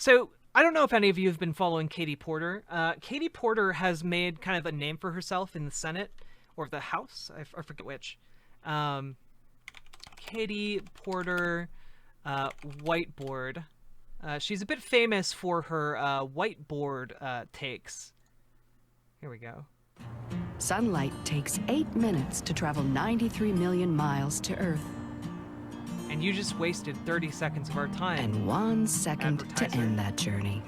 So I don't know if any of you have been following Katie Porter. Katie Porter has made kind of a name for herself in the Senate or the House. I forget which. Katie Porter, whiteboard. She's a bit famous for her whiteboard takes. Here we go. Sunlight takes 8 minutes to travel 93 million miles to Earth. And you just wasted 30 seconds of our time. And 1 second to end that journey.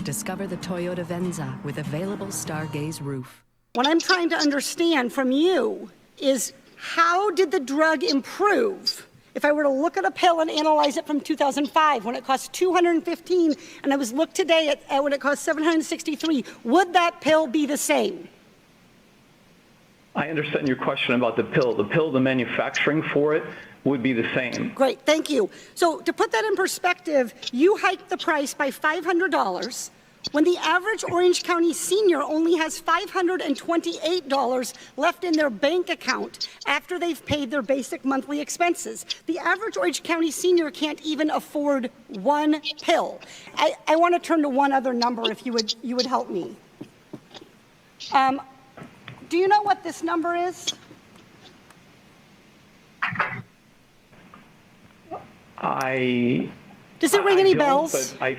Discover the Toyota Venza with available Stargaze roof. What I'm trying to understand from you is, how did the drug improve? If I were to look at a pill and analyze it from 2005 when it cost $215, and I was looked today at when it cost $763, would that pill be the same? I understand your question about the pill. The manufacturing for it would be the same. Great, thank you. So to put that in perspective, you hiked the price by $500 when the average Orange County senior only has $528 left in their bank account after they've paid their basic monthly expenses. The average Orange County senior can't even afford one pill. I want to turn to one other number if you would help me. Do you know what this number is? Does it ring any bells? But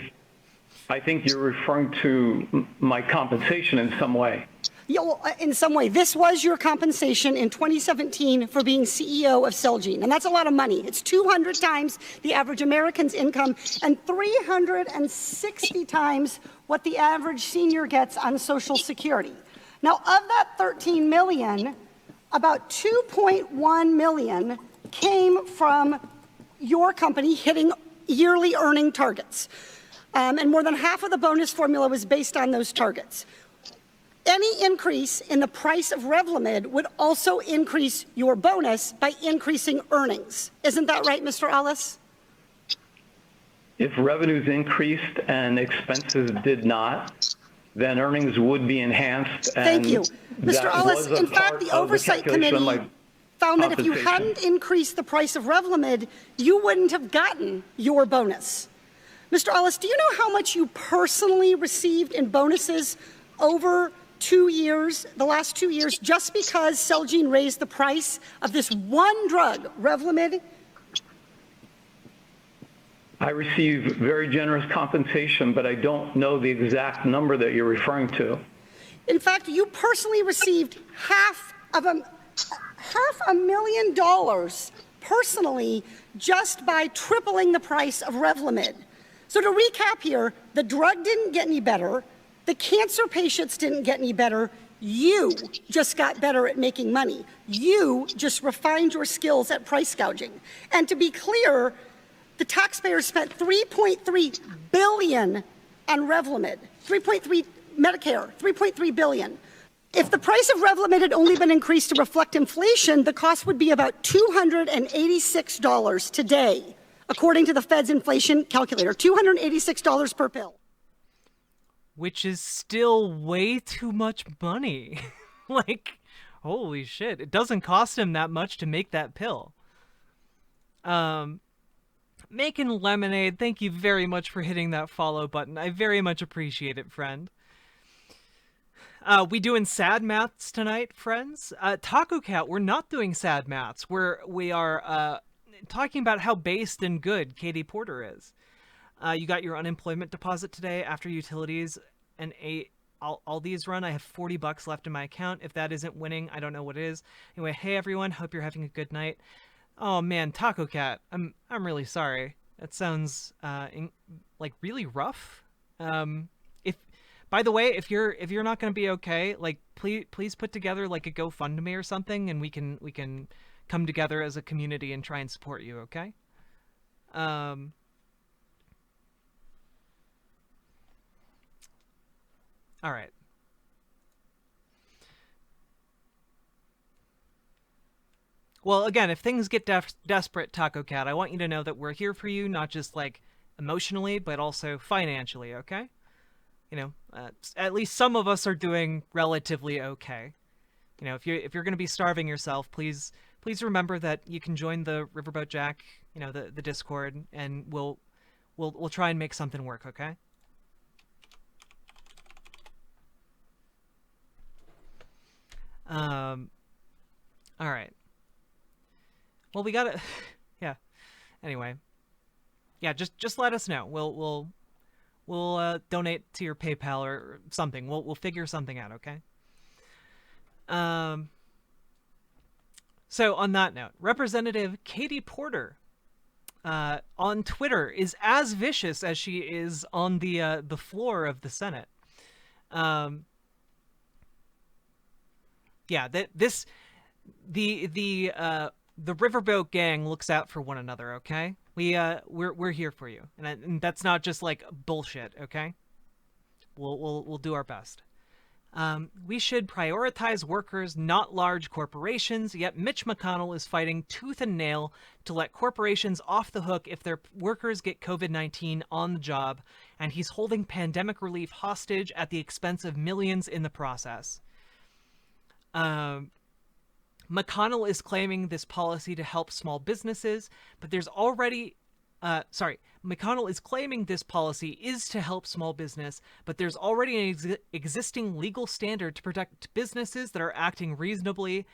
I think you're referring to my compensation in some way. Yeah, well, in some way. This was your compensation in 2017 for being CEO of Celgene, and that's a lot of money. It's 200 times the average American's income and 360 times what the average senior gets on Social Security. Now, of that 13 million, about 2.1 million came from your company hitting yearly earning targets. And more than half of the bonus formula was based on those targets. Any increase in the price of Revlimid would also increase your bonus by increasing earnings. Isn't that right, Mr. Ellis? If revenues increased and expenses did not, then earnings would be enhanced. Thank you. Mr. Ellis, in fact, the Oversight Committee found that if you hadn't increased the price of Revlimid, you wouldn't have gotten your bonus. Mr. Ellis, do you know how much you personally received in bonuses over 2 years, the last 2 years, just because Celgene raised the price of this one drug, Revlimid? I receive very generous compensation, but I don't know the exact number that you're referring to. In fact, you personally received $500,000 personally just by tripling the price of Revlimid. So to recap here, the drug didn't get any better, the cancer patients didn't get any better, you just got better at making money. You just refined your skills at price gouging. And to be clear, the taxpayers spent $3.3 billion on Revlimid, Medicare, $3.3 billion. If the price of Revlimid had only been increased to reflect inflation, the cost would be about $286 today, according to the Fed's inflation calculator, $286 per pill. Which is still way too much money. Like, holy shit. It doesn't cost him that much to make that pill. Making Lemonade, thank you very much for hitting that follow button. I very much appreciate it, friend. We doing sad maths tonight, friends? Taco Cat, we're not doing sad maths. We are talking about how based and good Katie Porter is. You got your unemployment deposit today after utilities and all these run. I have $40 left in my account. If that isn't winning, I don't know what is. Anyway, hey everyone, hope you're having a good night. Oh man, Taco Cat, I'm really sorry. That sounds like really rough. By the way, if you're not gonna be okay, like please put together like a GoFundMe or something, and we can come together as a community and try and support you. Okay. All right. Well, again, if things get desperate, Taco Cat, I want you to know that we're here for you, not just like emotionally, but also financially. Okay. You know, at least some of us are doing relatively okay. You know, if you're going to be starving yourself, please remember that you can join the Riverboat Jack, you know, the Discord, and we'll we'll try and make something work, okay? All right. Well, we gotta, yeah. Anyway, yeah. Just let us know. We'll donate to your PayPal or something. We'll figure something out, okay? So on that note, Representative Katie Porter on Twitter is as vicious as she is on the floor of the Senate. Yeah, the Riverboat Gang looks out for one another. Okay, we're here for you, and that's not just like bullshit. Okay, we'll do our best. We should prioritize workers, not large corporations, yet Mitch McConnell is fighting tooth and nail to let corporations off the hook if their workers get COVID-19 on the job, and he's holding pandemic relief hostage at the expense of millions in the process. McConnell is claiming this policy to help small businesses, but there's already McConnell is claiming this policy is to help small business, but there's already an existing legal standard to protect businesses that are acting reasonably.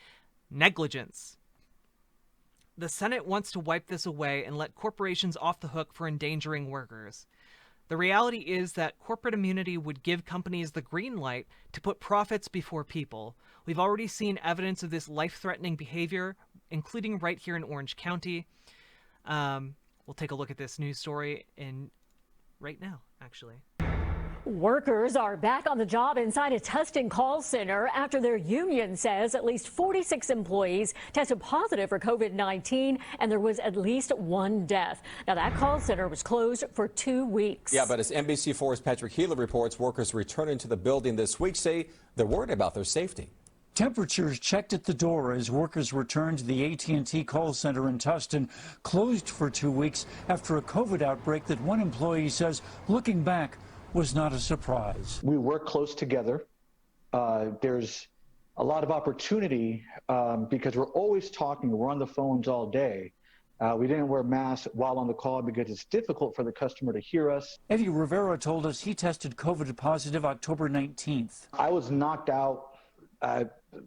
Negligence. The Senate wants to wipe this away and let corporations off the hook for endangering workers. The reality is that corporate immunity would give companies the green light to put profits before people. We've already seen evidence of this life-threatening behavior, including right here in Orange County. We'll take a look at this news story right now, actually. Workers are back on the job inside a testing call center after their union says at least 46 employees tested positive for COVID-19 and there was at least one death. Now, that call center was closed for 2 weeks. Yeah, but as NBC4's Patrick Healy reports, workers returning to the building this week say they're worried about their safety. Temperatures checked at the door as workers returned to the AT&T call center in Tustin, closed for 2 weeks after a COVID outbreak that one employee says, looking back, was not a surprise. We work close together. There's a lot of opportunity because we're always talking. We're on the phones all day. We didn't wear masks while on the call because it's difficult for the customer to hear us. Eddie Rivera told us he tested COVID positive October 19th. I was knocked out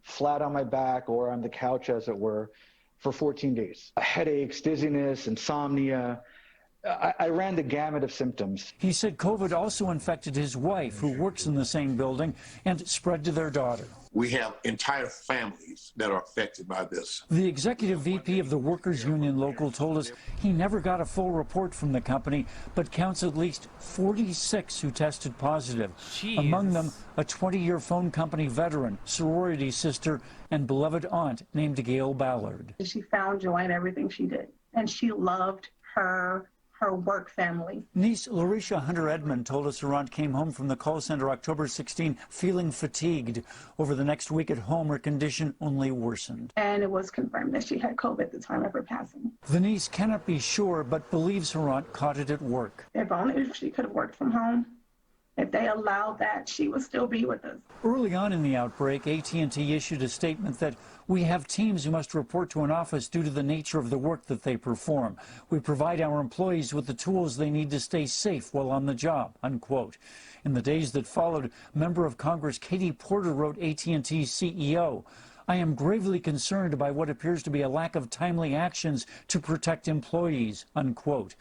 flat on my back or on the couch, as it were, for 14 days. Headaches, dizziness, insomnia. I ran the gamut of symptoms. He said COVID also infected his wife, who works in the same building, and spread to their daughter. We have entire families that are affected by this. The executive VP of the Workers Union Local told us he never got a full report from the company, but counts at least 46 who tested positive. Jeez. Among them, a 20-year phone company veteran, sorority sister, and beloved aunt named Gail Ballard. She found joy in everything she did, and she loved her work family. Niece Larisha Hunter Edmond told us her aunt came home from the call center October 16 feeling fatigued. Over the next week at home, her condition only worsened. And it was confirmed that she had COVID at the time of her passing. The niece cannot be sure, but believes her aunt caught it at work. If only she could have worked from home. If they allowed that, she would still be with us. Early on in the outbreak, AT&T issued a statement that we have teams who must report to an office due to the nature of the work that they perform. We provide our employees with the tools they need to stay safe while on the job, unquote. In the days that followed, Member of Congress Katie Porter wrote AT&T's CEO, I am gravely concerned by what appears to be a lack of timely actions to protect employees, unquote.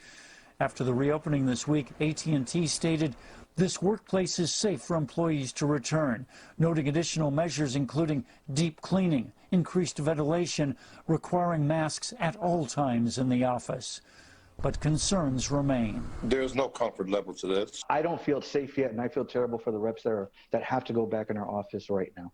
After the reopening this week, AT&T stated, this workplace is safe for employees to return, noting additional measures including deep cleaning, increased ventilation, requiring masks at all times in the office. But concerns remain. There's no comfort level to this. I don't feel safe yet, and I feel terrible for the reps that have to go back in our office right now.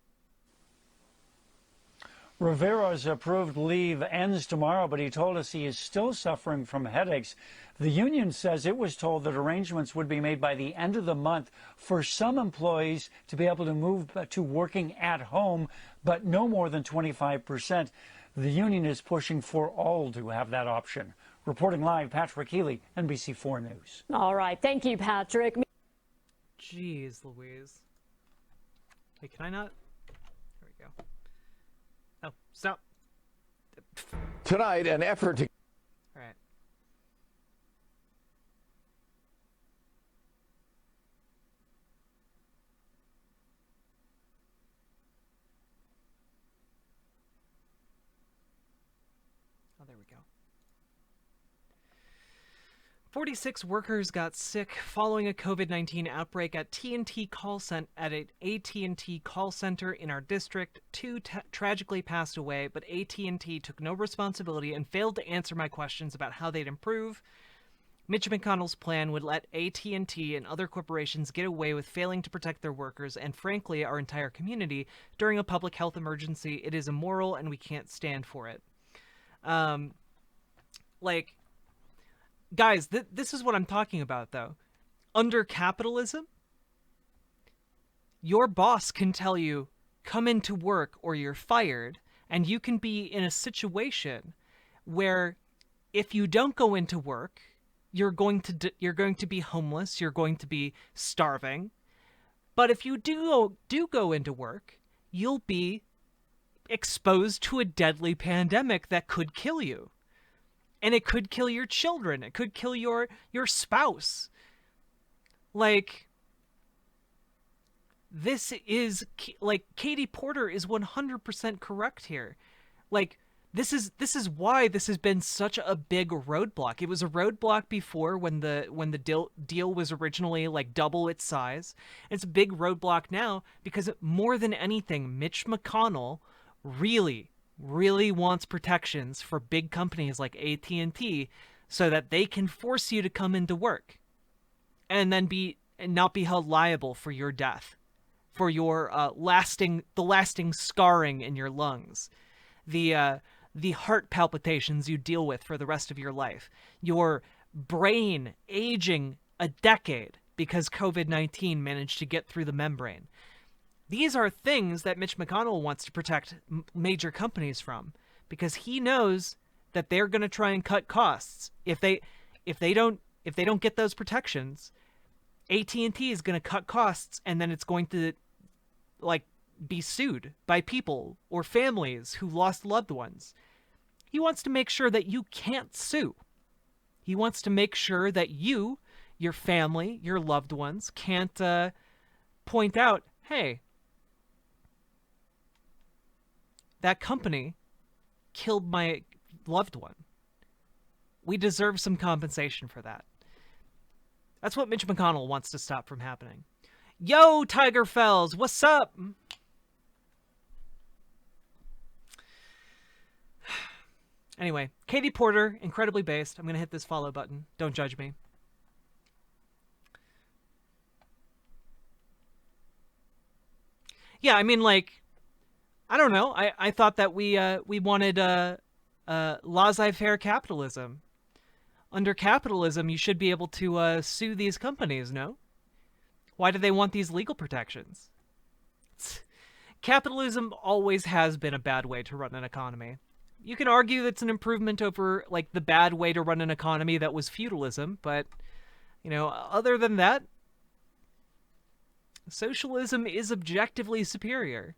Rivera's approved leave ends tomorrow, but he told us he is still suffering from headaches. The union says it was told that arrangements would be made by the end of the month for some employees to be able to move to working at home, but no more than 25%. The union is pushing for all to have that option. Reporting live, Patrick Healy, NBC4 News. All right. Thank you, Patrick. Jeez Louise. Wait, can I not? There we go. Oh, stop. Tonight, an effort to... All right. 46 workers got sick following a COVID-19 outbreak at AT&T at an AT&T call center in our district. Two tragically passed away, but AT&T took no responsibility and failed to answer my questions about how they'd improve. Mitch McConnell's plan would let AT&T and other corporations get away with failing to protect their workers and, frankly, our entire community during a public health emergency. It is immoral, and we can't stand for it. Guys, this is what I'm talking about, though. Under capitalism, your boss can tell you, come into work or you're fired, and you can be in a situation where if you don't go into work, you're going to be homeless, you're going to be starving. But if you do go into work, you'll be exposed to a deadly pandemic that could kill you. And it could kill your children. It could kill your spouse. This is, Katie Porter is 100% correct here. This is why this has been such a big roadblock. It was a roadblock before when the deal was originally double its size. It's a big roadblock now because more than anything, Mitch McConnell really wants protections for big companies like AT&T so that they can force you to come into work and then not be held liable for your death, for your lasting scarring in your lungs, the heart palpitations you deal with for the rest of your life, your brain aging a decade because COVID-19 managed to get through the membrane. These are things that Mitch McConnell wants to protect major companies from, because he knows that they're going to try and cut costs. If they don't get those protections, AT&T is going to cut costs, and then it's going to be sued by people or families who lost loved ones. He wants to make sure that you can't sue. He wants to make sure that you, your family, your loved ones can't point out, hey, that company killed my loved one. We deserve some compensation for that. That's what Mitch McConnell wants to stop from happening. Yo, Tiger Fells, what's up? Anyway, Katie Porter, incredibly based. I'm going to hit this follow button. Don't judge me. Yeah, I mean, I don't know. I thought that we wanted laissez-faire capitalism. Under capitalism, you should be able to sue these companies, no? Why do they want these legal protections? Capitalism always has been a bad way to run an economy. You can argue that's an improvement over, the bad way to run an economy that was feudalism, but, other than that, socialism is objectively superior.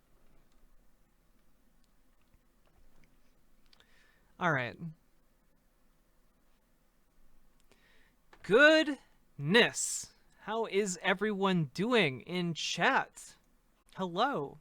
All right. Goodness. How is everyone doing in chat? Hello.